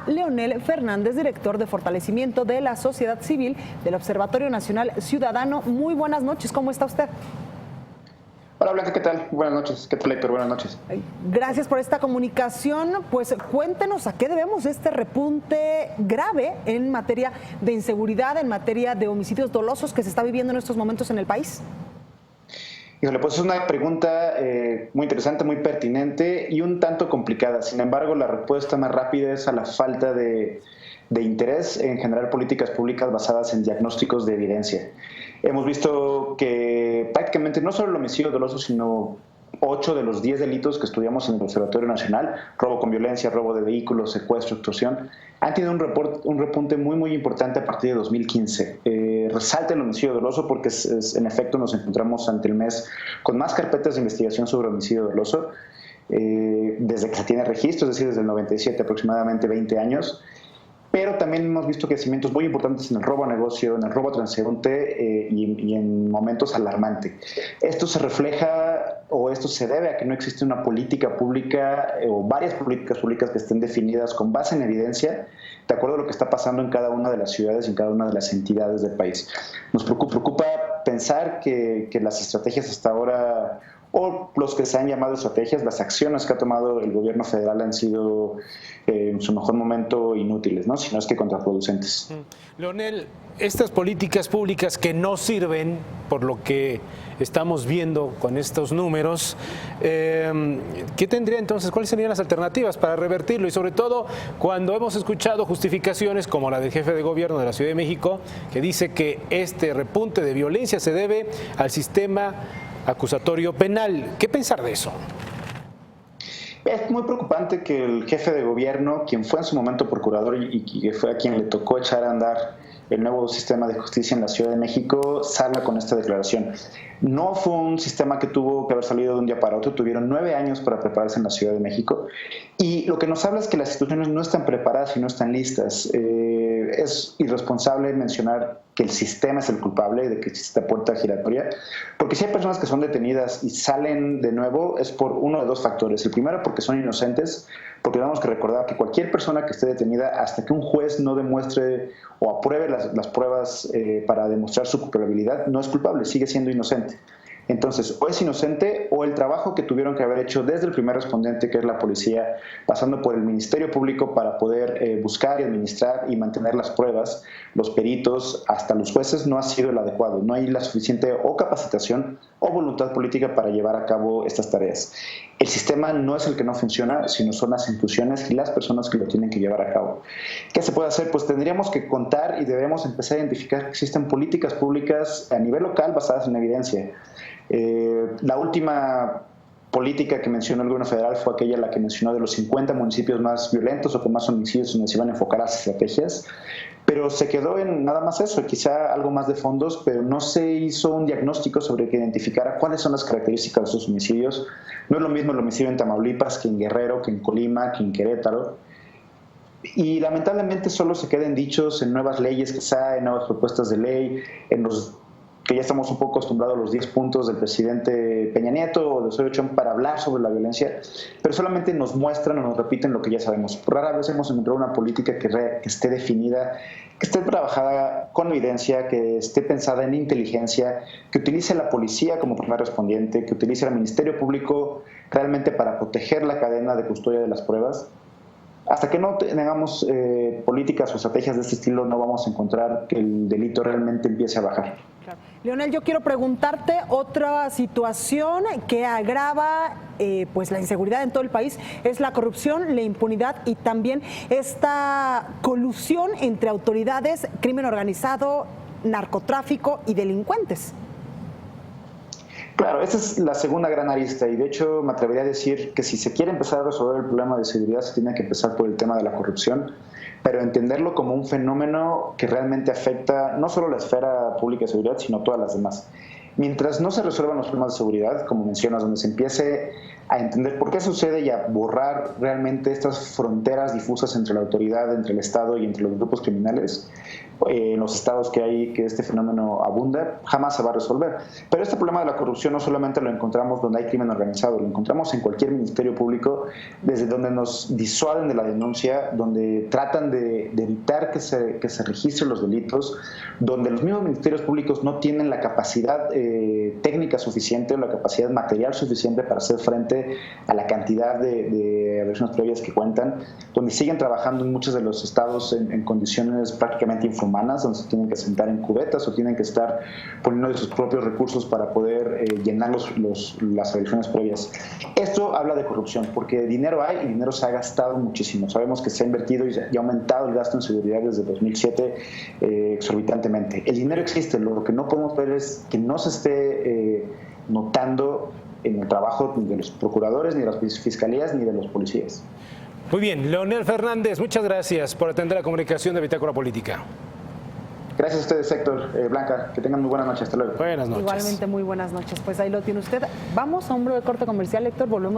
Leonel Fernández, director de fortalecimiento de la sociedad civil del Observatorio Nacional Ciudadano. Muy buenas noches, ¿cómo está usted? Hola Blanca, ¿qué tal? Buenas noches. ¿Qué tal, Héctor? Buenas noches. Gracias por esta comunicación. Pues cuéntenos a qué debemos este repunte grave en materia de inseguridad, en materia de homicidios dolosos que se está viviendo en estos momentos en el país. Híjole, pues es una pregunta muy interesante, muy pertinente y un tanto complicada. Sin embargo, la respuesta más rápida es a la falta de interés en generar políticas públicas basadas en diagnósticos de evidencia. Hemos visto que prácticamente no solo el homicidio doloso, sino 8 de los 10 delitos que estudiamos en el Observatorio Nacional, robo con violencia, robo de vehículos, secuestro, extorsión, han tenido un repunte muy importante a partir de 2015. Resalta el homicidio doloso porque en efecto nos encontramos ante el mes con más carpetas de investigación sobre homicidio doloso, desde que se tiene registro, es decir, desde el 97, aproximadamente 20 años. Pero también hemos visto crecimientos muy importantes en el robo a negocio, en el robo a transeúnte y en momentos alarmantes. Esto se refleja o esto se debe a que no existe una política pública o varias políticas públicas que estén definidas con base en evidencia, de acuerdo a lo que está pasando en cada una de las ciudades y en cada una de las entidades del país. Nos preocupa pensar que las estrategias hasta ahora, o los que se han llamado estrategias, las acciones que ha tomado el gobierno federal han sido en su mejor momento inútiles, ¿no? Si no es que contraproducentes. Leonel, estas políticas públicas que no sirven, por lo que estamos viendo con estos números, ¿qué tendría entonces? ¿Cuáles serían las alternativas para revertirlo? Y sobre todo cuando hemos escuchado justificaciones como la del jefe de gobierno de la Ciudad de México, que dice que este repunte de violencia se debe al sistema acusatorio penal. ¿Qué pensar de eso? Es muy preocupante que el jefe de gobierno, quien fue en su momento procurador y que fue a quien le tocó echar a andar el nuevo sistema de justicia en la Ciudad de México, salga con esta declaración. No fue un sistema que tuvo que haber salido de un día para otro, tuvieron 9 años para prepararse en la Ciudad de México y lo que nos habla es que las instituciones no están preparadas y no están listas. Es irresponsable mencionar que el sistema es el culpable de que existe esta puerta giratoria, porque si hay personas que son detenidas y salen de nuevo es por uno de dos factores. El primero, porque son inocentes, porque tenemos que recordar que cualquier persona que esté detenida, hasta que un juez no demuestre o apruebe las pruebas para demostrar su culpabilidad, no es culpable, sigue siendo inocente. Entonces, o es inocente o el trabajo que tuvieron que haber hecho desde el primer respondente, que es la policía, pasando por el Ministerio Público para poder buscar y administrar y mantener las pruebas, los peritos, hasta los jueces, no ha sido el adecuado. No hay la suficiente o capacitación o voluntad política para llevar a cabo estas tareas. El sistema no es el que no funciona, sino son las instituciones y las personas que lo tienen que llevar a cabo. ¿Qué se puede hacer? Pues tendríamos que contar y debemos empezar a identificar que existen políticas públicas a nivel local basadas en evidencia. La última política que mencionó el gobierno federal fue aquella la que mencionó de los 50 municipios más violentos o con más homicidios donde se iban a enfocar las estrategias, pero se quedó en nada más eso, quizá algo más de fondos, pero no se hizo un diagnóstico sobre que identificara cuáles son las características de esos homicidios. No es lo mismo el homicidio en Tamaulipas que en Guerrero, que en Colima, que en Querétaro. Y lamentablemente solo se quedan dichos en nuevas leyes, quizá en nuevas propuestas de ley, en los que ya estamos un poco acostumbrados a los 10 puntos del presidente Peña Nieto o de Osorio Chong para hablar sobre la violencia, pero solamente nos muestran o nos repiten lo que ya sabemos. Rara vez hemos encontrado una política que esté definida, que esté trabajada con evidencia, que esté pensada en inteligencia, que utilice la policía como primer respondiente, que utilice el Ministerio Público realmente para proteger la cadena de custodia de las pruebas. Hasta que no tengamos políticas o estrategias de este estilo, no vamos a encontrar que el delito realmente empiece a bajar. Claro. Leonel, yo quiero preguntarte otra situación que agrava pues la inseguridad en todo el país, es la corrupción, la impunidad y también esta colusión entre autoridades, crimen organizado, narcotráfico y delincuentes. Claro, esa es la segunda gran arista y de hecho me atrevería a decir que si se quiere empezar a resolver el problema de seguridad se tiene que empezar por el tema de la corrupción, pero entenderlo como un fenómeno que realmente afecta no solo la esfera pública de seguridad, sino todas las demás. Mientras no se resuelvan los problemas de seguridad, como mencionas, donde se empiece a entender por qué sucede y a borrar realmente estas fronteras difusas entre la autoridad, entre el Estado y entre los grupos criminales, en los estados que este fenómeno abunda, jamás se va a resolver. Pero este problema de la corrupción no solamente lo encontramos donde hay crimen organizado, lo encontramos en cualquier ministerio público, desde donde nos disuaden de la denuncia, donde tratan de evitar que se registren los delitos, donde los mismos ministerios públicos no tienen la capacidad técnica suficiente o la capacidad material suficiente para hacer frente a la cantidad de agresiones previas que cuentan, donde siguen trabajando en muchos de los estados en condiciones prácticamente inhumanas, donde se tienen que sentar en cubetas o tienen que estar poniendo de sus propios recursos para poder llenar las agresiones previas. Esto habla de corrupción, porque dinero hay y dinero se ha gastado muchísimo. Sabemos que se ha invertido y ha aumentado el gasto en seguridad desde 2007 exorbitantemente. El dinero existe, lo que no podemos ver es que no se esté notando en el trabajo ni de los procuradores, ni de las fiscalías, ni de los policías. Muy bien, Leonel Fernández, muchas gracias por atender la comunicación de Bitácora Política. Gracias a ustedes, Héctor, Blanca, que tengan muy buenas noches, hasta luego. Buenas noches. Igualmente, muy buenas noches. Pues ahí lo tiene usted. Vamos a un breve corte comercial, Héctor, volvemos.